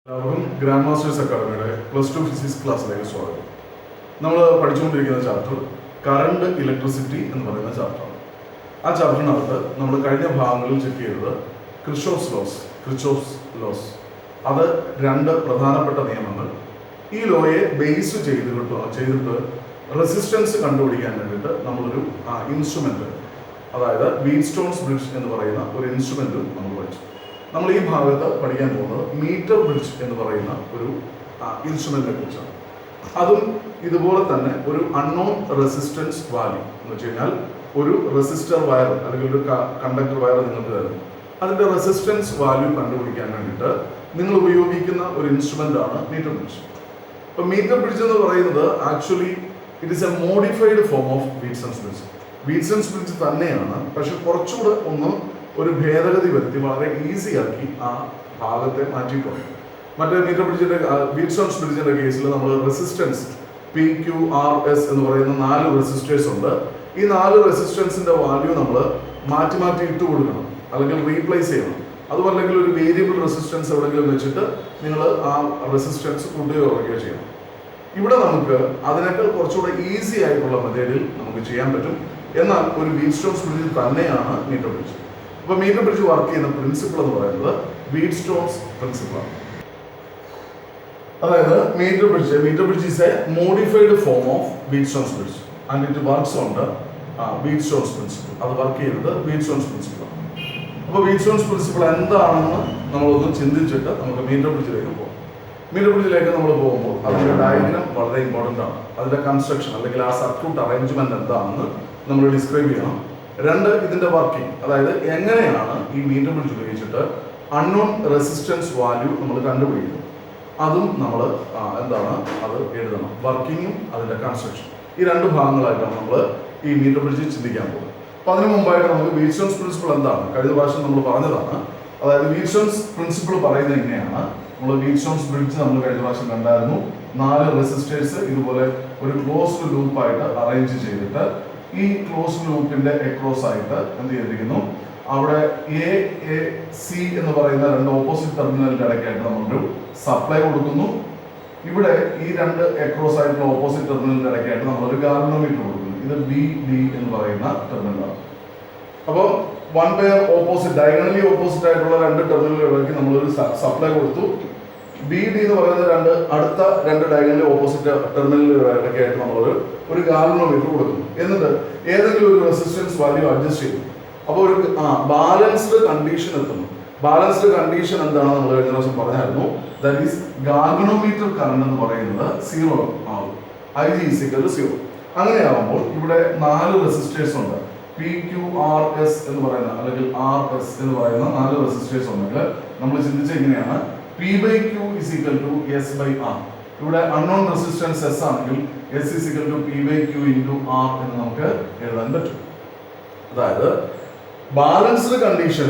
Grand masters അക്കാദമിയുടെ +2 physics ക്ലാസ്സിലേക്ക് സ്വാഗതം. നമ്മൾ പഠിച്ചുകൊണ്ടിരിക്കുന്ന ചാപ്റ്റർ കറണ്ട് ഇലക്ട്രിസിറ്റി എന്ന് പറയുന്ന ചാപ്റ്ററാണ്. ആ ചാപ്റ്ററിനകത്ത് നമ്മൾ കഴിഞ്ഞ ഭാഗങ്ങളിൽ ചെക്ക് ചെയ്തത് ക്രിച്ചോഫ്സ് ലോസ്. അത് രണ്ട് പ്രധാനപ്പെട്ട നിയമങ്ങൾ. ഈ ലോയെ ബേസ് ചെയ്തിട്ട് റെസിസ്റ്റൻസ് കണ്ടുപിടിക്കാൻ വേണ്ടിയിട്ട് നമ്മളൊരു ഇൻസ്ട്രുമെന്റ്, അതായത് വീറ്റ്സ്റ്റോൺസ് ബ്രിഡ്ജ് എന്ന് പറയുന്ന ഒരു ഇൻസ്ട്രുമെന്റും നമ്മൾ പഠിച്ചു. നമ്മൾ ഈ ഭാഗത്ത് പഠിക്കാൻ പോകുന്നത് മീറ്റർ ബ്രിഡ്ജ് എന്ന് പറയുന്ന ഒരു ഇൻസ്ട്രുമെന്റിനെ കുറിച്ചാണ്. അതും ഇതുപോലെ തന്നെ ഒരു അൺനോൺ റെസിസ്റ്റൻസ് വാല്യൂ എന്ന് വെച്ച് കഴിഞ്ഞാൽ ഒരു റെസിസ്റ്റർ വയർ അല്ലെങ്കിൽ ഒരു കണ്ടക്ടർ വയർ നിങ്ങൾക്ക് തരുന്നു. അതിന്റെ റെസിസ്റ്റൻസ് വാല്യൂ കണ്ടുപിടിക്കാൻ വേണ്ടിയിട്ട് നിങ്ങൾ ഉപയോഗിക്കുന്ന ഒരു ഇൻസ്ട്രുമെന്റ് ആണ് മീറ്റർ ബ്രിഡ്ജ്. അപ്പോൾ മീറ്റർ ബ്രിഡ്ജ് എന്ന് പറയുന്നത് actually it is a modified form of Wheatstone's bridge. Wheatstone's bridge തന്നെയാണ്, പക്ഷെ കുറച്ചുകൂടെ ഒരു ഭേദഗതി വരുത്തി വളരെ ഈസി ആക്കി ആ ഭാഗത്തെ മാറ്റിയിട്ടുണ്ട്. മറ്റേ മീറ്റർ ബ്രിഡ്ജിന്റെ വീറ്റ്സ്റ്റോൺസ് ബ്രിഡ്ജിന്റെ കേസിൽ നമ്മൾ റെസിസ്റ്റൻസ് PQRS എന്ന് പറയുന്ന 4 റെസിസ്റ്റേഴ്സ് ഉണ്ട്. ഈ 4 റെസിസ്റ്റൻസിന്റെ വാല്യൂ നമ്മൾ മാറ്റി ഇട്ട് കൊടുക്കണം, അല്ലെങ്കിൽ റീപ്ലേസ് ചെയ്യണം. അതുമല്ലെങ്കിൽ ഒരു വേരിയബിൾ റെസിസ്റ്റൻസ് എവിടെയെങ്കിലും വെച്ചിട്ട് നിങ്ങൾ ആ റെസിസ്റ്റൻസ് കൂട്ടുകയോ കുറയ്ക്കുകയോ ചെയ്യണം. ഇവിടെ നമുക്ക് അതിനേക്കാൾ കുറച്ചുകൂടെ ഈസി ആയിട്ടുള്ള മെത്തേഡിൽ നമുക്ക് ചെയ്യാൻ പറ്റും. എന്നാൽ ഒരു വീറ്റ്സ്റ്റോൺസ് ബ്രിഡ്ജ് തന്നെയാണ് മീറ്റർ ബ്രിഡ്ജ്. അപ്പോൾ മീറ്റർ ബ്രിഡ്ജ് വർക്ക് ചെയ്യുന്ന പ്രിൻസിപ്പിൾ എന്ന് പറയുന്നത് വീറ്റ്സ്റ്റോൺസ് പ്രിൻസിപ്പിളാണ്. അതായത് metre bridge is a modified form of Wheatstone's bridge and it works on the Wheatstone's principle. അത് വർക്ക് ചെയ്യുന്നത് വീറ്റ്സ്റ്റോൺസ് പ്രിൻസിപ്പിളാണ്. അപ്പോൾ വീറ്റ്സ്റ്റോൺസ് പ്രിൻസിപ്പിൾ എന്താണെന്ന് നമ്മളൊന്ന് ചിന്തിച്ചിട്ട് നമുക്ക് മീറ്റർ ബ്രിഡ്ജിലേക്ക് പോകാം. മീറ്റർ ബ്രിഡ്ജിലേക്ക് നമ്മൾ പോകുമ്പോൾ അതിൻ്റെ ഡയഗ്രാം വളരെ ഇമ്പോർട്ടൻ്റ് ആണ്. അതിൻ്റെ കൺസ്ട്രക്ഷൻ അല്ലെങ്കിൽ ആ സർക്യൂട്ട് അറേഞ്ച്മെന്റ് എന്താണെന്ന് നമ്മൾ ഡിസ്ക്രൈബ് ചെയ്യണം. 2, ഇതിന്റെ വർക്കിംഗ്, അതായത് എങ്ങനെയാണ് ഈ മീറ്റർ ബ്രിഡ്ജ് ഉപയോഗിച്ചിട്ട് അൺനോൺ റെസിസ്റ്റൻസ് വാല്യൂ നമ്മൾ കണ്ടുപിടിക്കുന്നത്, അതും നമ്മൾ അത് എഴുതണം. വർക്കിങ്ങും അതിന്റെ കൺസ്ട്രക്ഷൻ, ഈ 2 ഭാഗങ്ങളായിട്ടാണ് നമ്മൾ ഈ മീറ്റർ ബ്രിഡ്ജ് ചിന്തിക്കാൻ പോകുന്നത്. അപ്പോൾ അതിന് മുമ്പായിട്ട് നമുക്ക് വീറ്റ്സ്റ്റോൺസ് പ്രിൻസിപ്പിൾ എന്താണ് കഴിഞ്ഞ പ്രാവശ്യം നമ്മൾ പറഞ്ഞതാണ്. അതായത് വീറ്റ്സ്റ്റോൺസ് പ്രിൻസിപ്പിൾ പറയുന്നത് ഇങ്ങനെയാണ്. നമ്മൾ വീറ്റ്സ്റ്റോൺസ് ബ്രിഡ്ജ് നമ്മൾ കഴിഞ്ഞ പ്രാവശ്യം കണ്ടായിരുന്നു. 4 റെസിസ്റ്റേഴ്സ് ഇതുപോലെ ഒരു ക്ലോസ്ഡ് ലൂപ്പായിട്ട് അറേഞ്ച് ചെയ്തിട്ട് ഈ ക്ലോസ് ലൂപ്പിന്റെ അക്രോസ് ആയിട്ട് എന്ത് ചെയ്തിരിക്കുന്നു, അവിടെ AC എന്ന് പറയുന്ന 2 ഓപ്പോസിറ്റ് ടെർമിനലിന്റെ ഇടയ്ക്കായിട്ട് നമ്മളൊരു സപ്ലൈ കൊടുക്കുന്നു. ഇവിടെ ഈ 2 അക്രോസ് ആയിട്ടുള്ള ഓപ്പോസിറ്റ് ടെർമിനലിന്റെ ഇടയ്ക്കായിട്ട് നമ്മളൊരു ഗാൽവനോമീറ്റർ കൊടുക്കുന്നു. ഇത് BD എന്ന് പറയുന്ന ടെർമിനലാണ്. അപ്പോൾ 1 പെയർ ഡയഗണലി ഓപ്പോസിറ്റ് ആയിട്ടുള്ള 2 ടെർമിനലുകളിലേക്ക് നമ്മളൊരു സപ്ലൈ കൊടുത്തു. BD എന്ന് പറയുന്ന അടുത്ത 2 ഡയഗണലി ഓപ്പോസിറ്റ് ടെർമിനലുകളിലൊക്കെ ആയിട്ട് നമ്മളൊരു ഗാൽവനോമീറ്റർ കൊടുക്കുന്നു. എന്നിട്ട് ഏതെങ്കിലും ഒരു റെസിസ്റ്റൻസ് വാല്യൂ അഡ്ജസ്റ്റ് ചെയ്യും. അപ്പോൾ ഒരു ബാലൻസ്ഡ് കണ്ടീഷൻ എത്തുന്നു. ബാലൻസ്ഡ് കണ്ടീഷൻ എന്താണെന്ന് നമ്മൾ കഴിഞ്ഞ ദിവസം പറഞ്ഞായിരുന്നു. ദാറ്റ് ഈസ് ഗാൽവനോമീറ്റർ കറണ്ട് എന്ന് പറയുന്നത് 0 ആവും. IG = 0. അങ്ങനെയാവുമ്പോൾ ഇവിടെ 4 റെസിസ്റ്റേഴ്സ് ഉണ്ട്. PQRS എന്ന് പറയുന്ന അല്ലെങ്കിൽ RS എന്ന് പറയുന്ന 4 റെസിസ്റ്റേഴ്സ് ഉണ്ടെങ്കിൽ നമ്മൾ ചിന്തിച്ച ഇങ്ങനെയാണ്: P/Q = S/R. ഇവിടെ അൺനോൺ റെസിസ്റ്റൻസ് S ആണെങ്കിൽ S = P/Q × R എന്ന് നമുക്ക് എഴുതാൻ പറ്റും. അതായത് ബാലൻസ്ഡ് കണ്ടീഷൻ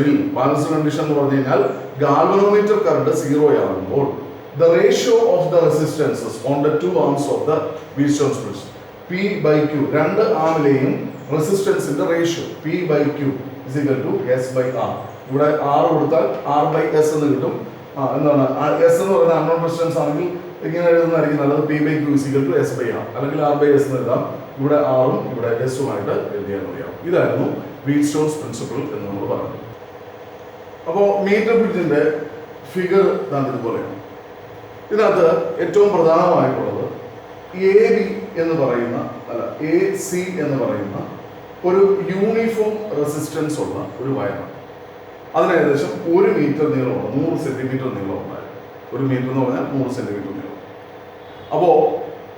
എന്ന് പറഞ്ഞു കഴിഞ്ഞാൽ ഗാൽവനോമീറ്റർ കറണ്ട് 0 ആകുമ്പോൾ the ratio of the resistances on the 2 arms of the Wheatstone's bridge P/Q, 2 ആമിലെയും റെസിസ്റ്റൻസിന്റെ റേഷ്യോ P/Q = S/R. ഇവിടെ R കൊടുത്താൽ R/S എന്ന് കിട്ടും. എന്താണ് S എന്ന് പറയുന്ന അൺനോൺ റെസിസ്റ്റൻസ് ആണെങ്കിൽ ഇങ്ങനെ എഴുതുന്നതായിരിക്കും നല്ലത്. P/Q = S/R അല്ലെങ്കിൽ R/S എന്ന് എഴുതാം. ഇവിടെ ആറും ഇവിടെ എസുമായിട്ട് എഴുതിയാൽ മതിയാവും. ഇതായിരുന്നു വീറ്റ്സ്റ്റോൺസ് പ്രിൻസിപ്പിൾ എന്ന് നമ്മൾ പറഞ്ഞു. അപ്പോൾ മീറ്റർ ബ്രിഡ്ജിന്റെ ഫിഗർ ഇതുപോലെയാണ്. ഇതിനകത്ത് ഏറ്റവും പ്രധാനമായിട്ടുള്ളത് AB എന്ന് പറയുന്ന AC എന്ന് പറയുന്ന ഒരു യൂണിഫോം റെസിസ്റ്റൻസ് ഉള്ള ഒരു വയറാണ്. അതിന് ഏകദേശം 1 മീറ്റർ നീളമുണ്ട്, 100 സെന്റിമീറ്റർ നീളമുണ്ടായിരുന്നു. 1 മീറ്റർ എന്ന് പറഞ്ഞാൽ 100 സെന്റിമീറ്റർ നീളം. അപ്പോൾ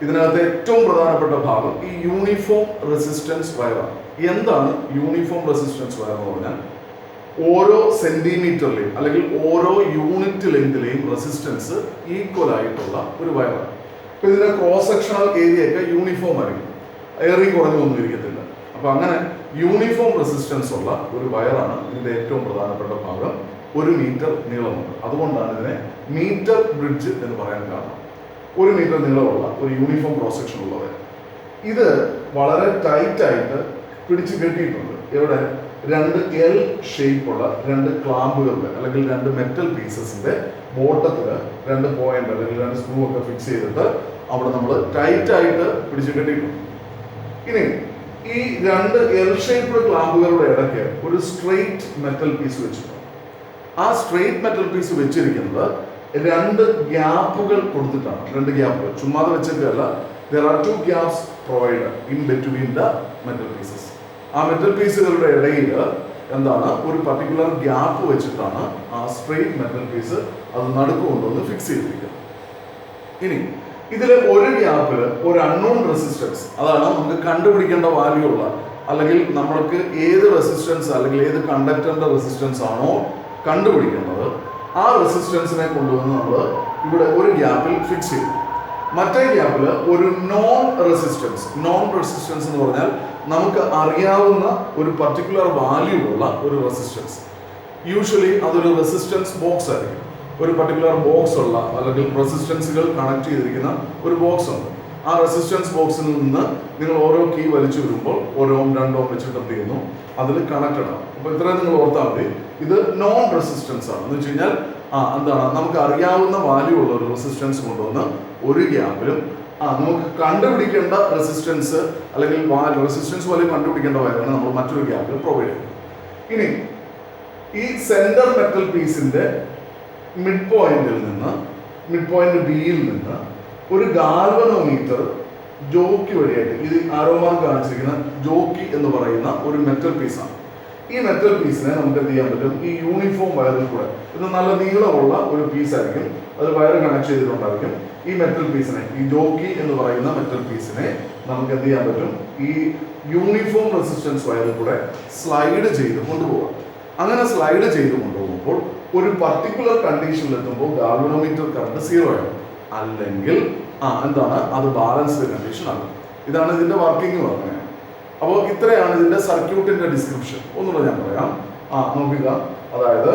ഇതിനകത്ത് ഏറ്റവും പ്രധാനപ്പെട്ട ഭാഗം ഈ യൂണിഫോം റെസിസ്റ്റൻസ് വയറാണ്. എന്താണ് യൂണിഫോം റെസിസ്റ്റൻസ് വയർ എന്ന് പറഞ്ഞാൽ? ഓരോ സെന്റിമീറ്ററിലെയും അല്ലെങ്കിൽ ഓരോ യൂണിറ്റ് ലെങ്തിലെയും റെസിസ്റ്റൻസ് ഈക്വൽ ആയിട്ടുള്ള ഒരു വയറാണ്. അപ്പോൾ ഇതിന്റെ ക്രോസ് സെക്ഷണൽ ഏരിയ ഒക്കെ യൂണിഫോം ആയിരിക്കും, ഏറി കുറഞ്ഞൊന്നും ഇരിക്കത്തില്ല. അപ്പൊ അങ്ങനെ യൂണിഫോം റെസിസ്റ്റൻസ് ഉള്ള ഒരു വയറാണ് ഇതിന്റെ ഏറ്റവും പ്രധാനപ്പെട്ട ഭാഗം. 1 മീറ്റർ നീളമുണ്ട്. അതുകൊണ്ടാണ് ഇതിനെ മീറ്റർ ബ്രിഡ്ജ് എന്ന് പറയാൻ കാരണം. 1 മീറ്റർ നീളമുള്ള ഒരു യൂണിഫോം ക്രോസ് സെക്ഷൻ ഉള്ള വയർ. ഇത് വളരെ ടൈറ്റ് ആയിട്ട് പിടിച്ചു കെട്ടിയിട്ടുണ്ട്. ഇവിടെ 2 L ഷേപ്പുള്ള 2 ക്ലാമ്പുകളുടെ അല്ലെങ്കിൽ 2 മെറ്റൽ പീസസിന്റെ ബോട്ടത്തിൽ 2 പോയിന്റ് അല്ലെങ്കിൽ 2 സ്ക്രൂ ഒക്കെ ഫിക്സ് ചെയ്തിട്ട് അവിടെ നമ്മൾ ടൈറ്റ് ആയിട്ട് പിടിച്ചു കെട്ടിയിട്ടുണ്ട്. ഇനി ഈ 2 എൽ ഷേപ്ഡ് ക്ലാമ്പുകളുടെ ഇടയ്ക്ക് ഒരു സ്ട്രെയിറ്റ് മെറ്റൽ പീസ് വെച്ചിട്ടുണ്ട്. ആ സ്ട്രെയിറ്റ് മെറ്റൽ പീസ് വെച്ചിരിക്കുന്നത് 2 ഗ്യാപ്പുകൾ കൊടുത്തിട്ടാണ്. 2 ഗ്യാപ്പുകൾ ചുമ്മാതെ വെച്ചിട്ടല്ല. There are 2 gaps provided in between the metal pieces. ആ മെറ്റൽ പീസുകളുടെ ഇടയിൽ എന്താണ് ഒരു പർട്ടിക്കുലർ ഗ്യാപ്പ് വെച്ചിട്ടാണ് ആ സ്ട്രെയിറ്റ് മെറ്റൽ പീസ് അത് നടുക്ക് കൊണ്ടുവന്ന് ഫിക്സ് ചെയ്തിരിക്കുന്നത്. ഇനി ഇതിലെ ഒരു ഗ്യാപ്പിൽ ഒരു അൺനോൺ റെസിസ്റ്റൻസ്, അതാണ് നമുക്ക് കണ്ടുപിടിക്കേണ്ട വാല്യൂ ഉള്ള, അല്ലെങ്കിൽ നമ്മൾക്ക് ഏത് റെസിസ്റ്റൻസ് അല്ലെങ്കിൽ ഏത് കണ്ടക്ടറിന്റെ റെസിസ്റ്റൻസ് ആണോ കണ്ടുപിടിക്കേണ്ടത്, ആ റെസിസ്റ്റൻസിനെ കൊണ്ടുവന്ന് നമ്മൾ ഇവിടെ ഒരു ഗ്യാപ്പിൽ ഫിക്സ് ചെയ്യും. മറ്റേ ഗ്യാപ്പിൽ ഒരു നോൺ റെസിസ്റ്റൻസ് എന്ന് പറഞ്ഞാൽ നമുക്ക് അറിയാവുന്ന ഒരു പർട്ടിക്കുലർ വാല്യൂ ഉള്ള ഒരു റെസിസ്റ്റൻസ്. യൂഷ്വലി അതൊരു റെസിസ്റ്റൻസ് ബോക്സ് ആയിരിക്കും. ഒരു പർട്ടിക്കുലർ ബോക്സ് ഉള്ള അല്ലെങ്കിൽ റെസിസ്റ്റൻസുകൾ കണക്ട് ചെയ്തിരിക്കുന്ന ഒരു ബോക്സ് ഉണ്ട്. ആ റെസിസ്റ്റൻസ് ബോക്സിൽ നിന്ന് നിങ്ങൾ ഓരോ കീ വലിച്ചു വരുമ്പോൾ 1 ohm 2 ohm വെച്ചിട്ട് എന്ത് ചെയ്യുന്നു, അതിൽ കണക്റ്റഡ് ആണ്. അപ്പോൾ ഇത്രയും നിങ്ങൾ ഓർത്താൽ മതി. ഇത് നോൺ റെസിസ്റ്റൻസ് ആണ്. എന്ന് വെച്ച് കഴിഞ്ഞാൽ എന്താണ് നമുക്ക് അറിയാവുന്ന വാല്യൂ ഉള്ള ഒരു റെസിസ്റ്റൻസ് കൊണ്ടുവന്ന് ഒരു ഗ്യാപ്പിലും നമുക്ക് കണ്ടുപിടിക്കേണ്ട റെസിസ്റ്റൻസ് അല്ലെങ്കിൽ റെസിസ്റ്റൻസ് വാല്യൂ കണ്ടുപിടിക്കേണ്ട വാല്യൂണ് നമ്മൾ മറ്റൊരു ഗ്യാപ്പിൽ പ്രൊവൈഡ് ചെയ്യുന്നത്. ഇനി ഈ സെന്റർ മെറ്റൽ പീസിന്റെ മിഡ് പോയിന്റ് ബിയിൽ നിന്ന് ഒരു ഗാൽവനോമീറ്റർ ജോക്കി വഴിയായിട്ട്, ഇത് ആരോമാർക്ക് കാണിച്ചിരിക്കുന്ന ജോക്കി എന്ന് പറയുന്ന ഒരു മെറ്റൽ പീസാണ്. ഈ മെറ്റൽ പീസിനെ നമുക്ക് എന്ത് ചെയ്യാൻ പറ്റും, ഈ യൂണിഫോം വയറിൽ കൂടെ, ഇത് നല്ല നീളമുള്ള ഒരു പീസായിരിക്കും, അത് വയർ കണക്ട് ചെയ്തിട്ടുണ്ടായിരിക്കും. ഈ മെറ്റൽ പീസിനെ, ഈ ജോക്കി എന്ന് പറയുന്ന മെറ്റൽ പീസിനെ നമുക്ക് എന്ത് ചെയ്യാൻ പറ്റും, ഈ യൂണിഫോം റെസിസ്റ്റൻസ് വയറിൽ കൂടെ സ്ലൈഡ് ചെയ്ത് കൊണ്ടുപോകാം. അങ്ങനെ സ്ലൈഡ് ചെയ്ത് കൊണ്ടുപോകുമ്പോൾ ഒരു പർട്ടിക്കുലർ കണ്ടീഷനിൽ എത്തുമ്പോൾ ഗാൽവനോമീറ്റർ കറണ്ട് 0 ആണ്. അല്ലെങ്കിൽ എന്താണ് അത് ബാലൻസ്ഡ് കണ്ടീഷൻ ആണ്. ഇതാണ് ഇതിന്റെ വർക്കിംഗ് പറഞ്ഞത്. അപ്പോൾ ഇത്രയാണ് ഇതിന്റെ സർക്യൂട്ടിന്റെ ഡിസ്ക്രിപ്ഷൻ. ഒന്നുകൂടെ ഞാൻ പറയാം. നോക്കുക, അതായത്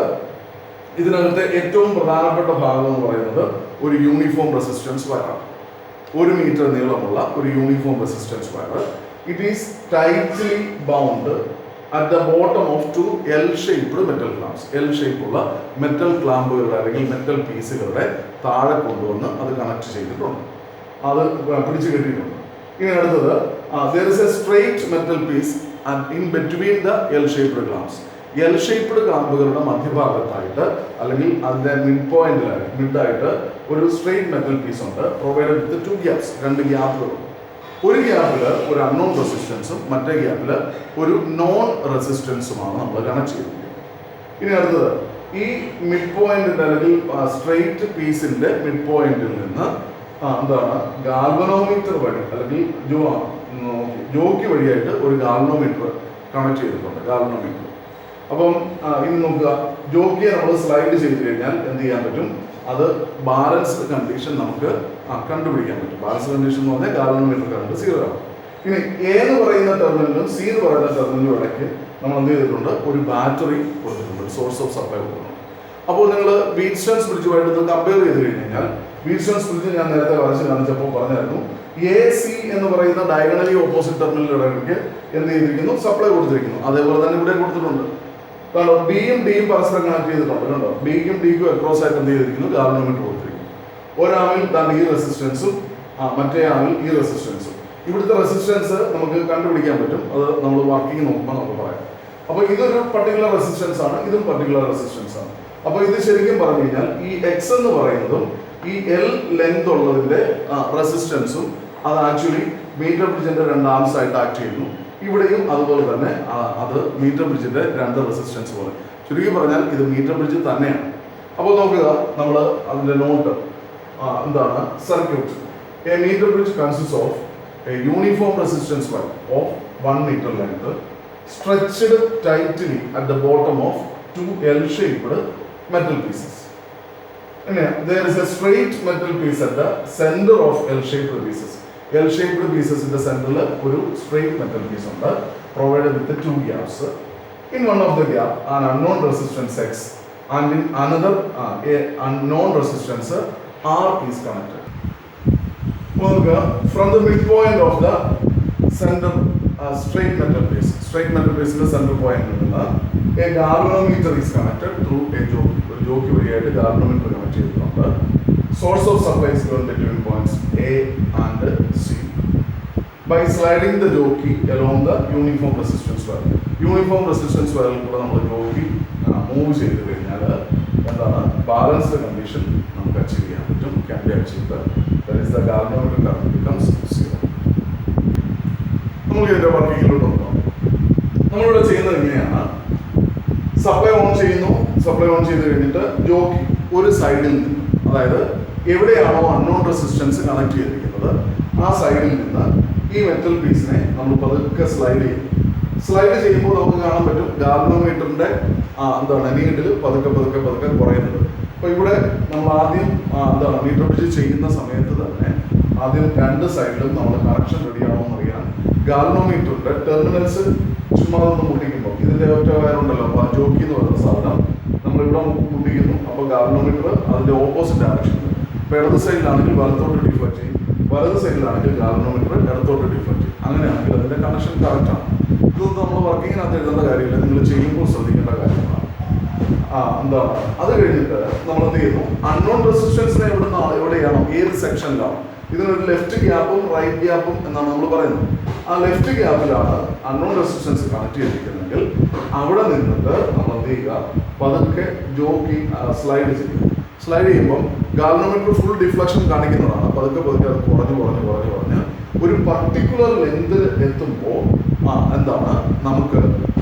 ഇതിനകത്തെ ഏറ്റവും പ്രധാനപ്പെട്ട ഭാഗം എന്ന് പറയുന്നത് ഒരു യൂണിഫോം റെസിസ്റ്റൻസ് വയറാണ്. 1 മീറ്റർ നീളമുള്ള ഒരു uniform resistance wire. It is tightly bound at the bottom of 2 L-shaped metal clamps. L-shape ഉള്ള മെറ്റൽ ക്ലാമ്പുകളുടെ അല്ലെങ്കിൽ മെറ്റൽ പീസുകളുടെ താഴെ കൊണ്ടുവന്ന് അത് കണക്ട് ചെയ്തിട്ടുണ്ട്, അത് പിടിച്ചു കെട്ടിയിട്ടുണ്ട്. ഇനി അടുത്തത്, there is a straight metal piece in between the L-shaped clamps. L-shaped ക്ലാമ്പുകളുടെ മധ്യഭാഗത്തായിട്ട് അല്ലെങ്കിൽ അതിന്റെ മിഡായിട്ട് ഒരു സ്ട്രെയിറ്റ് മെറ്റൽ പീസ് ഉണ്ട്, പ്രൊവൈഡഡ് വിത്ത് 2 gaps, 2 ഗ്യാപ്പുകൾ. ഒരു ഗ്യാപ്പിൽ ഒരു അൺനോൺ റെസിസ്റ്റൻസും മറ്റേ ഗ്യാപ്പിൽ ഒരു നോൺ റെസിസ്റ്റൻസുമാണ് നമ്മൾ കണക്ട് ചെയ്തിരിക്കുന്നത്. ഇനി അടുത്തത്, ഈ മിഡ് പോയിന്റിന്റെ അല്ലെങ്കിൽ സ്ട്രെയിറ്റ് പീസിന്റെ മിഡ് പോയിന്റിൽ നിന്ന് എന്താണ് ഗാൽവനോമീറ്റർ വഴി അല്ലെങ്കിൽ ജോക്കി വഴിയായിട്ട് ഒരു ഗാൽവനോമീറ്റർ കണക്ട് ചെയ്തിട്ടുണ്ട്. ഗാൽവനോമീറ്റർ. അപ്പം ഇനി നോക്കുക, ജോക്കിയെ നമ്മൾ സ്ലൈഡ് ചെയ്ത് കഴിഞ്ഞാൽ എന്ത് ചെയ്യാൻ പറ്റും, അത് ബാലൻസ്ഡ് കണ്ടീഷൻ നമുക്ക് കണ്ടുപിടിക്കാൻ പറ്റും. ബാലൻസ്ഡ് കണ്ടീഷൻ എന്ന് പറഞ്ഞാൽ ഗാൽവനോമീറ്റർ കറണ്ട് 0 ആണ്. ഇനി എ എന്ന് പറയുന്ന ടെർമിനലും സി എന്ന് പറയുന്ന ടെർമിനലും ഇടയ്ക്ക് നമ്മൾ എന്ത് ചെയ്തിട്ടുണ്ട്, ഒരു ബാറ്ററി കൊടുത്തിട്ടുണ്ട്, സോഴ്സ് ഓഫ് സപ്ലൈ കൊടുത്തിട്ടുണ്ട്. അപ്പോൾ നിങ്ങൾ വീറ്റ്സ്റ്റൺസ് ബ്രിഡ്ജുമായിട്ട് കമ്പയർ ചെയ്ത് കഴിഞ്ഞാൽ, വീറ്റ്സ്റ്റൺസ് ബ്രിഡ്ജ് ഞാൻ നേരത്തെ വരച്ച് കാണിച്ചപ്പോൾ പറഞ്ഞായിരുന്നു, എ സി എന്ന് പറയുന്ന ഡയഗണലി ഓപ്പോസിറ്റ് ടെർമിനലുടെ ഇടയ്ക്ക് എന്ത് ചെയ്തിരിക്കുന്നു, സപ്ലൈ കൊടുത്തിരിക്കുന്നു. അതേപോലെ തന്നെ ഇവിടെ കൊടുത്തിട്ടുണ്ട്. കാരണം ബിയും ഡിയും പരസ്പരം കണക്ട് ചെയ്തിട്ടുണ്ട്. കണ്ടോ, ബിക്കും ഡിക്കും അക്രോസ് ആയിട്ട് എന്ത് ചെയ്തിരിക്കുന്നു, ഗാൽവനോമീറ്റർ കൊടുത്തിരിക്കുന്നു. ഒരാമിൽ തന്നെ ഈ റെസിസ്റ്റൻസും മറ്റേ ആമിൽ ഈ റെസിസ്റ്റൻസും. ഇവിടുത്തെ റെസിസ്റ്റൻസ് നമുക്ക് കണ്ടുപിടിക്കാൻ പറ്റും, അത് നമ്മൾ വർക്കിംഗ് നോക്കുമ്പോൾ നമുക്ക് പറയാം. അപ്പോൾ ഇതൊരു പർട്ടിക്കുലർ റെസിസ്റ്റൻസ് ആണ്, ഇതും പർട്ടിക്കുലർ റെസിസ്റ്റൻസ് ആണ്. അപ്പോൾ ഇത് ശരിക്കും പറഞ്ഞു കഴിഞ്ഞാൽ ഈ എക്സ് എന്ന് പറയുന്നതും ഈ എൽ ലെങ്ത് ഉള്ളതിന്റെ റെസിസ്റ്റൻസും അത് ആക്ച്വലി മീറ്റർ ബ്രിഡ്ജിന്റെ 2 ആംസ് ആയിട്ട് ആക്ട് ചെയ്യുന്നു. ഇവിടെയും അതുപോലെ തന്നെ അത് മീറ്റർ ബ്രിഡ്ജിന്റെ 2 റെസിസ്റ്റൻസ് പോലെ. ചുരുക്കി പറഞ്ഞാൽ ഇത് മീറ്റർ ബ്രിഡ്ജ് തന്നെയാണ്. അപ്പോൾ നോക്കുക, നമ്മൾ അതിന്റെ നോട്ട് എന്താണ്, circuit. A metre bridge consist of a uniform resistance wire of 1 meter length stretched tightly at the bottom of 2 L-shaped metal pieces. There is a straight metal piece at the center of L-shaped pieces. L-shaped pieces in the center ഒരു straight metal piece ഉണ്ട്, provided with the 2 gaps. In one of the gap an unknown resistance X and in another a unknown resistance R is connected. From the midpoint of the center straight metal piece in the center point a galvanometer is connected through a joke. Jockey വഴിയായിട്ട് galvanometer connect ചെയ്തിട്ടുണ്ട്. Source of supply is given between points A and C. By sliding the jockey along the uniform resistance wire. Uniform resistance wire കൂടെ നമ്മൾ jockey move ചെയ്ത് കഴിഞ്ഞാൽ എന്താണ് balanced condition നമുക്ക് achieve ചെയ്യാൻ പറ്റും. Can be achieved. That is the galvanometer current becomes 0. നമുക്ക് ഇതിന്റെ വർക്കിങ്ങിലോട്ട് നോക്കാം. നമ്മളിവിടെ ചെയ്യുന്നത് എങ്ങനെയാണ്? സപ്ലൈ ഓൺ ചെയ്യുന്നു. സപ്ലൈ ഓൺ ചെയ്ത് കഴിഞ്ഞിട്ട് ജോക്കി ഒരു സൈഡിൽ നിന്ന്, അതായത് എവിടെയാണോ അൺനോൺ റെസിസ്റ്റൻസ് കണക്ട് ചെയ്തിരിക്കുന്നത് ആ സൈഡിൽ നിന്ന് ഈ മെറ്റൽ പീസിനെ നമ്മൾ പതുക്കെ സ്ലൈഡ് ചെയ്യും. സ്ലൈഡ് ചെയ്യുമ്പോൾ നമുക്ക് കാണാൻ പറ്റും ഗാൽവനോമീറ്ററിന്റെ എന്താണ് നീഡിൽ പതുക്കെ പതുക്കെ പതുക്കെ കുറയുന്നത്. അപ്പൊ ഇവിടെ നമ്മൾ ആദ്യം എന്താണ് മീറ്റർ ബ്രിഡ്ജ് ചെയ്യുന്ന സമയത്ത് തന്നെ ആദ്യം രണ്ട് സൈഡിലും നമ്മൾ കണക്ഷൻ റെഡി ആണോ എന്ന് അറിയാൻ ഗാൽവനോമീറ്ററിന്റെ ടെർമിനൽസ് ചുമ്മാ ഒന്ന് മുട്ടിക്കുമ്പോൾ ഇതിന്റെ ഒറ്റ വയറുണ്ടല്ലോ, അപ്പൊ ജോക്കി എന്ന് പറയുന്ന സാധനം നമ്മളിവിടെ മുട്ടിക്കുന്നു. അപ്പോൾ ഗാൽവനോമീറ്റർ അതിന്റെ ഓപ്പോസിറ്റ് ഡയറക്ഷനിൽ, ഇപ്പൊ ഇടത് സൈഡിലാണെങ്കിൽ വലത്തോട്ട് ഡിഫ്ലക്ട് ചെയ്യും, വലത് സൈഡിലാണെങ്കിൽ ഗാൽവനോമീറ്റർ ഇടത്തോട്ട് ഡിഫ്ലക്ട് ചെയ്യും. അങ്ങനെയാണെങ്കിൽ അതിന്റെ കണക്ഷൻ കറക്റ്റ് ആണ്. ഇതൊന്നും നമ്മൾ വർക്കിങ്ങിനകത്ത് എഴുതേണ്ട കാര്യമില്ല, നിങ്ങൾ ചെയ്യുമ്പോൾ ശ്രദ്ധിക്കേണ്ട കാര്യങ്ങളാണ്. എന്താണ് അത് കഴിഞ്ഞിട്ട് നമ്മൾ എന്ത് ചെയ്യുന്നു? അൺനോൺ റെസിസ്റ്റൻസിനെ എവിടെയാണോ ഏത് സെക്ഷനിലാണോ ഇതിനൊരു ലെഫ്റ്റ് ഗ്യാപ്പും റൈറ്റ് ഗ്യാപ്പും എന്നാണ് നമ്മൾ പറയുന്നത്. ആ ലെഫ്റ്റ് ഗ്യാപ്പിലാണ് അൺനോൺ റെസിസ്റ്റൻസ് കണക്ട് ചെയ്തിരിക്കുന്നതെങ്കിൽ അവിടെ നിന്നിട്ട് നമ്മൾ എന്ത് ചെയ്യുക? പതുക്കെ ജോക്കി സ്ലൈഡ് ചെയ്യും. സ്ലൈഡ് ചെയ്യുമ്പോൾ ഗാൽവനോമീറ്റർ ഫുൾ ഡിഫ്ലക്ഷൻ കാണിക്കുന്നതാണ്. പതുക്കെ പതുക്കെ അത് കുറഞ്ഞ് ഒരു പർട്ടിക്കുലർ ലെങ്ത് എത്തുമ്പോൾ എന്താണ് നമുക്ക്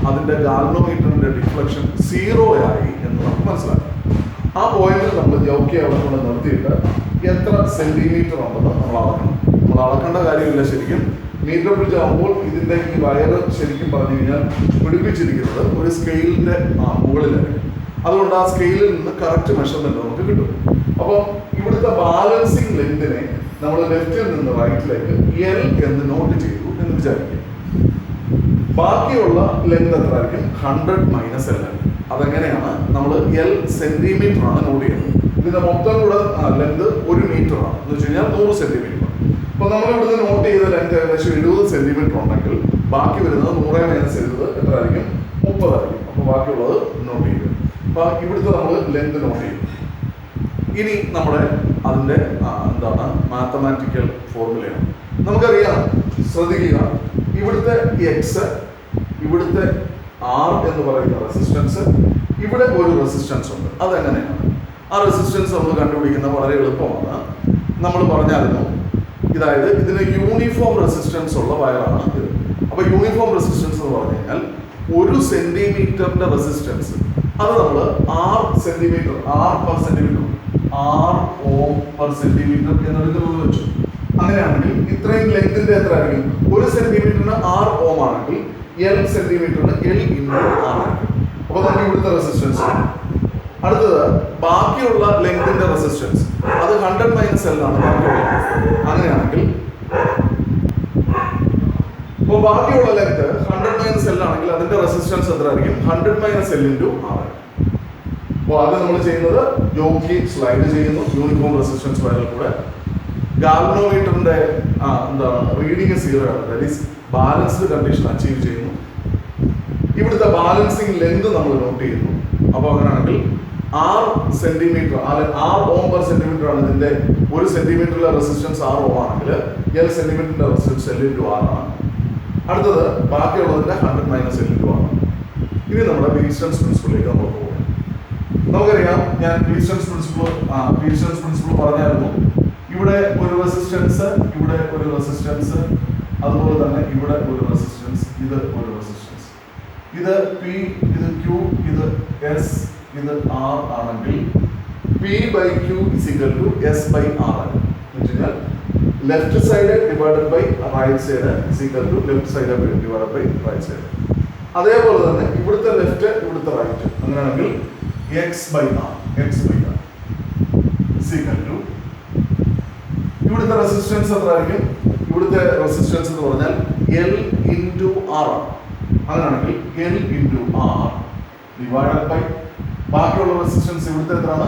അതിന്റെ ഗാൽവനോമീറ്ററിന്റെ ഡിഫ്ലക്ഷൻ 0 ആയി എന്ന് നമുക്ക് മനസ്സിലാക്കാം. ആ പോയിന്റിൽ നമ്മൾ ജോക്കി അവിടെ കൊണ്ട് നിർത്തിയിട്ട് എത്ര സെന്റിമീറ്റർ ഉണ്ടെന്ന് നമ്മൾ അളക്കണം. നമ്മൾ അളക്കേണ്ട കാര്യമില്ല. ശരിക്കും മീറ്റർ ബ്രിഡ്ജ് ആകുമ്പോൾ ഇതിന്റെ ഈ വയറ് ശരിക്കും പറഞ്ഞു കഴിഞ്ഞാൽ പിടിപ്പിച്ചിരിക്കുന്നത് ഒരു സ്കെയിലിന്റെ മുകളിലായിരിക്കും. അതുകൊണ്ട് ആ സ്കെയിലിൽ നിന്ന് കറക്റ്റ് മെഷർമെന്റ് നമുക്ക് കിട്ടും. അപ്പോൾ ഇവിടുത്തെ ബാലൻസിങ് ലെങ്തിനെ നമ്മൾ ലെഫ്റ്റിൽ നിന്ന് റൈറ്റിലേക്ക് L എന്ന് നോട്ട് ചെയ്തു എന്ന് വിചാരിക്കും. ബാക്കിയുള്ള ലെങ്ത് എത്ര ആയിരിക്കും? 100 - L. അതെങ്ങനെയാണ്? നമ്മൾ L സെന്റിമീറ്റർ ആണ് നോട്ട് ചെയ്യുന്നത്. ഇതിന്റെ മൊത്തം കൂടെ ലെങ്ത് 1 മീറ്റർ ആണ് എന്ന് വെച്ച് കഴിഞ്ഞാൽ 100 സെന്റിമീറ്റർ. അപ്പൊ നമ്മൾ ഇവിടുന്ന് നോട്ട് ചെയ്ത ലെങ്ത് ഏകദേശം 70 സെന്റിമീറ്റർ ഉണ്ടെങ്കിൽ ബാക്കി വരുന്നത് 100 - 70 എത്ര ആയിരിക്കും? 30 ആയിരിക്കും. അപ്പൊ ബാക്കിയുള്ളത് നോട്ട് ചെയ്യും. അപ്പൊ ഇവിടുത്തെ നമ്മൾ ലെങ്ത് നോട്ട് ചെയ്യും. ഇനി നമ്മുടെ അതിന്റെ എന്താണ് മാത്തമാറ്റിക്കൽ ഫോർമുലയാണ്. നമുക്കറിയാം, ശ്രദ്ധിക്കുക, ഇവിടുത്തെ എക്സ്, ഇവിടുത്തെ R എന്ന് പറയുന്ന റെസിസ്റ്റൻസ്, ഇവിടെ ഒരു റെസിസ്റ്റൻസ് ഉണ്ട്. അതെങ്ങനെയാണ്? ആ റെസിസ്റ്റൻസ് നമ്മൾ കണ്ടുപിടിക്കുന്നത് വളരെ എളുപ്പമാണ്. നമ്മൾ പറഞ്ഞായിരുന്നു, ഇതായത് ഇതിന് യൂണിഫോം റെസിസ്റ്റൻസ് ഉള്ള വയറാണ് ഇത്. അപ്പൊ യൂണിഫോം റെസിസ്റ്റൻസ് എന്ന് പറഞ്ഞു കഴിഞ്ഞാൽ 1 സെന്റിമീറ്ററിന്റെ റെസിസ്റ്റൻസ് അത് നമ്മൾ R centimetre, R per centimetre, R ohm per centimetre എന്നെടുക്കുന്നത് വെച്ചു. അങ്ങനെയാണെങ്കിൽ ഇത്രയും ലെങ്തിന്റെ എത്ര ആയിരിക്കും? 1 സെന്റിമീറ്ററിന് R ഓം ആണെങ്കിൽ L സെന്റിമീറ്ററിന് L × R ആയിരിക്കും. അപ്പൊ നമുക്ക് ഇവിടുത്തെ റെസിസ്റ്റൻസ്. അടുത്തത് ബാക്കിയുള്ള ലെങ്തിന്റെ റെസിസ്റ്റൻസ് അത് 100 - L ആണ് ബാക്കിയുള്ളത്. അങ്ങനെയാണെങ്കിൽ അപ്പോൾ ബാക്കിയുള്ള ലെങ്ത് 100 - L ആണെങ്കിൽ അതിന്റെ റെസിസ്റ്റൻസ് എത്ര ആയിരിക്കും? 100 - L × R. അപ്പോൾ അത് നമ്മൾ ചെയ്യുന്നത് ജോക്കി സ്ലൈഡ് ചെയ്യുന്നു യൂണിഫോം റെസിസ്റ്റൻസ് വയറിൽ കൂടെ. ഗാൽവനോമീറ്ററിന്റെ എന്താണ് റീഡിങ് 0 ആണ്. That is balanced condition achieve ചെയ്യുന്നു. ഇവിടുത്തെ ബാലൻസിങ് ലെങ്ത് നമ്മൾ നോട്ട് ചെയ്യുന്നു. അപ്പോൾ അങ്ങനെയാണെങ്കിൽ R centimetre, R ohm per centimetre ആണ് ഇതിന്റെ 1 സെന്റിമീറ്ററിലെ റെസിസ്റ്റൻസ് R ഓം ആണെങ്കിൽ L സെന്റിമീറ്ററിന്റെ റെസിസ്റ്റൻസ് L × R ആണ്. അടുത്തത് ബാക്കിയുള്ളതിന്റെ 100 - L × R. ഇനി നമ്മുടെ വീറ്റ്സ്റ്റൺസ് പ്രിൻസിപ്പിളിലേക്ക് നമ്മൾ പോകും. നമുക്കറിയാം, ഞാൻ വീറ്റ്സ്റ്റൺസ് പ്രിൻസിപ്പിൾ പറഞ്ഞായിരുന്നു. ഇവിടെ ഒരു റെസിസ്റ്റൻസ്, ഇവിടെ ഒരു റെസിസ്റ്റൻസ്, അതുപോലെ തന്നെ ഇവിടെ ഒരു റെസിസ്റ്റൻസ്, ഇത് ഒരു റെസിസ്റ്റൻസ്, ഇത് P, ഇത് Q, ഇത് S, ഇത് R ആണെങ്കിൽ P/Q = S/R ആണ്. എന്ന് വെച്ചാൽ left side divided by right side left side divided by right side. അതേപോലെ തന്നെ ഇവിടുത്തെ ലെഫ്റ്റ്, ഇവിടുത്തെ റൈറ്റ്. അങ്ങനെയാണെങ്കിൽ X/R ഇവിടുത്തെ റെസിസ്റ്റൻസ് എത്ര ആയിരിക്കും? ഇവിടുത്തെ റെസിസ്റ്റൻസ് എന്ന് പറഞ്ഞാൽ L × R ആണ്. അങ്ങനെയാണെങ്കിൽ L × R ഡിവൈഡഡ് ബൈ ബാക്കിയുള്ള റെസിസ്റ്റൻസ് ഇവിടുത്തെ എത്രയാണ്?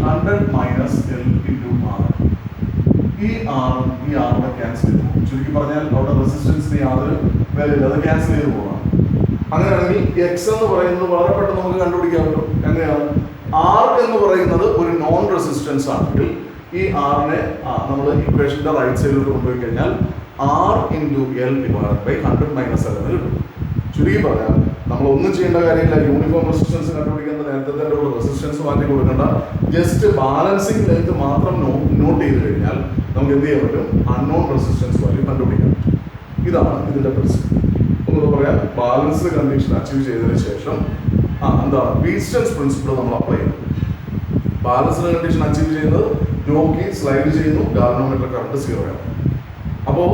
100 - L × R. ഈ ആറും ഈ ആറും ക്യാൻസൽ ചെയ്തു. ചുരുക്കി പറഞ്ഞാൽ അവിടെ റെസിസ്റ്റൻസിന് യാതൊരു വിലയില്ല, അത് ക്യാൻസൽ ചെയ്ത് പോകണം. അങ്ങനെയാണെങ്കിൽ എക്സ് എന്ന് പറയുന്നത് വളരെ പെട്ടെന്ന് നമുക്ക് കണ്ടുപിടിക്കാൻ പറ്റും. എങ്ങനെയാണ്? ആർ എന്ന് പറയുന്നത് ഒരു നോൺ റെസിസ്റ്റൻസ് ആണെങ്കിൽ ഈ ആറിനെ നമ്മൾ ഇക്വേഷന്റെ റൈറ്റ് സൈഡിലോട്ട് കൊണ്ടുപോയി കഴിഞ്ഞാൽ R into L divide by 100 minus L എന്ന് കിട്ടും. ചുരുക്കി പറയാം, നമ്മൾ ഒന്നും ചെയ്യേണ്ട കാര്യമില്ല. യൂണിഫോം റെസിസ്റ്റൻസ് കണ്ടുപിടിക്കുന്ന നേരത്തെ തന്നെ റെസിസ്റ്റൻസ് മാറ്റി കൊടുക്കേണ്ട. ജസ്റ്റ് ബാലൻസിങ് ലെങ്ത് മാത്രം നോട്ട് ചെയ്ത് കഴിഞ്ഞാൽ നമുക്ക് എന്ത് ചെയ്യാൻ പറ്റും? അൺനോൺ റെസിസ്റ്റൻസ് വാല്യൂ കണ്ടുപിടിക്കാൻ പറ്റും. ഇതാണ് ഇതിന്റെ പ്രിൻസിപ്പിൾ. ഒന്നുകൂടെ പറയാം, ബാലൻസ്ഡ് കണ്ടീഷൻ അച്ചീവ് ചെയ്തതിനു ശേഷം എന്താണ് വീറ്റ്സ്റ്റൺസ് പ്രിൻസിപ്പിൾ നമ്മൾ അപ്ലൈ ചെയ്യുന്നത്. ബാലൻസ്ഡ് കണ്ടീഷൻ അച്ചീവ് ചെയ്യുന്നത് ജോക്കി സ്ലൈഡ് ചെയ്യുന്നു, ഗാൽവനോമീറ്റർ കറണ്ട് 0 ആണ്. അപ്പോൾ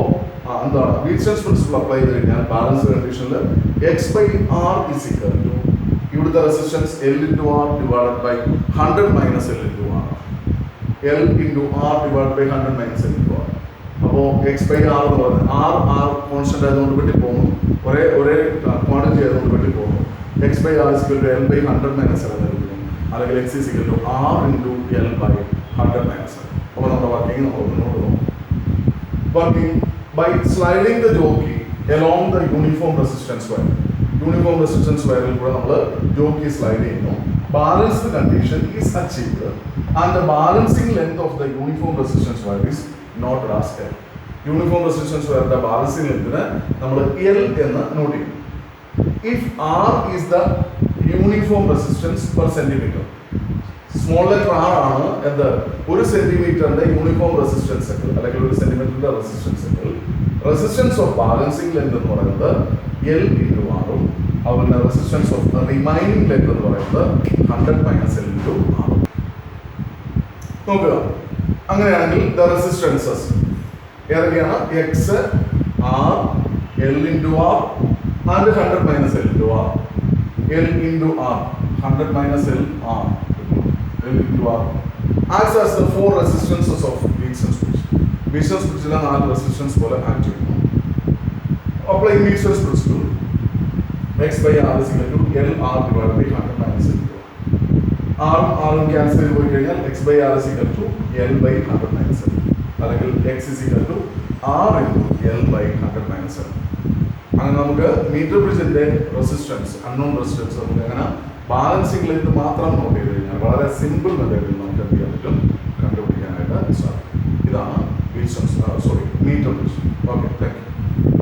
എന്താണ് വീറ്റ്സ്റ്റൺസ് പ്രിൻസിപ്പിൾ അപ്ലൈ ചെയ്ത് കഴിഞ്ഞാൽ ബാലൻസ്ഡ് കണ്ടീഷനിൽ X by R is equal to ഇവിടുത്തെ resistance L into R divided by 100 minus L into R. L into R divide by 100 minus L into R. അപ്പോൾ X by R എന്ന് പറയുന്നത് R constant ആയതുകൊണ്ട് വെട്ടി പോകുന്നു, ഒരേ quantity ആയതുകൊണ്ട് വെട്ടി പോകുന്നു. X by R is L by 100 minus L എന്ന് കിട്ടുന്നു. അല്ലെങ്കിൽ X is equal to R into L by 100 minus L. അപ്പോൾ നമ്മുടെ വർക്കിംഗ് നമ്മൾ മുന്നോട്ട് പോകും. Working by sliding the jockey along the uniform resistance wire. Uniform resistance wire കൂടെ നമ്മൾ jockey slide ചെയ്യുന്നു. Balanced condition is achieved and the balancing length of the uniform resistance wire is noted as L. Uniform resistance wire ന്റെ balancing length നമ്മൾ L എന്ന് note ചെയ്യും. If R is the uniform resistance per centimeter. Small letter R ആണ് എന്ത്? ഒരു സെന്റിമീറ്ററിന്റെ uniform resistance അല്ലെങ്കിൽ ഒരു സെന്റിമീറ്ററിന്റെ റെസിസ്റ്റൻസ് ഓഫ് ബാലൻസിംഗ് ലെങ്ത് എന്ന് പറയുന്നത് എൽ ഇൻറ്റു ആറും അതുപോലെ റെസിസ്റ്റൻസ് ഓഫ് റിമൈനിങ് ലെങ്ത് എന്ന് പറയുന്നത് 100 മൈനസ് എൽ ഇൻറ്റു ആറും. നോക്കുക, അങ്ങനെയാണെങ്കിൽ ദ റെസിസ്റ്റൻസസ് ഏതൊക്കെയാണ്? X, R, L into R and 100 minus L into R. L into R 100 minus L R into R acts as the 4 resistances of Wheatstone's bridge. Wheatstone's bridge ലെ 4 resistance പോലെ act ചെയ്യുന്നു. Applying Wheatstone's principle, x by r is equal to L R divided by 100 minus L into R. R cancel ചെയ്ത് പോയി കഴിഞ്ഞാൽ x by r is equal to L by 100 minus L. അല്ലെങ്കിൽ x is equal to R into L by 100 minus L. അങ്ങനെ നമുക്ക് metre ബ്രിഡ്ജിന്റെ resistance, unknown resistance നമുക്ക് അങ്ങനെ balancing length മാത്രം not ചെയ്ത് കഴിഞ്ഞാൽ വളരെ സിമ്പിൾ മെത്തേഡിൽ നമുക്ക് എന്ത് ചെയ്യാൻ പറ്റും? കണ്ടുപിടിക്കാനായിട്ട് സാധിക്കും. ഇതാണ് metre bridge. Okay, thank U.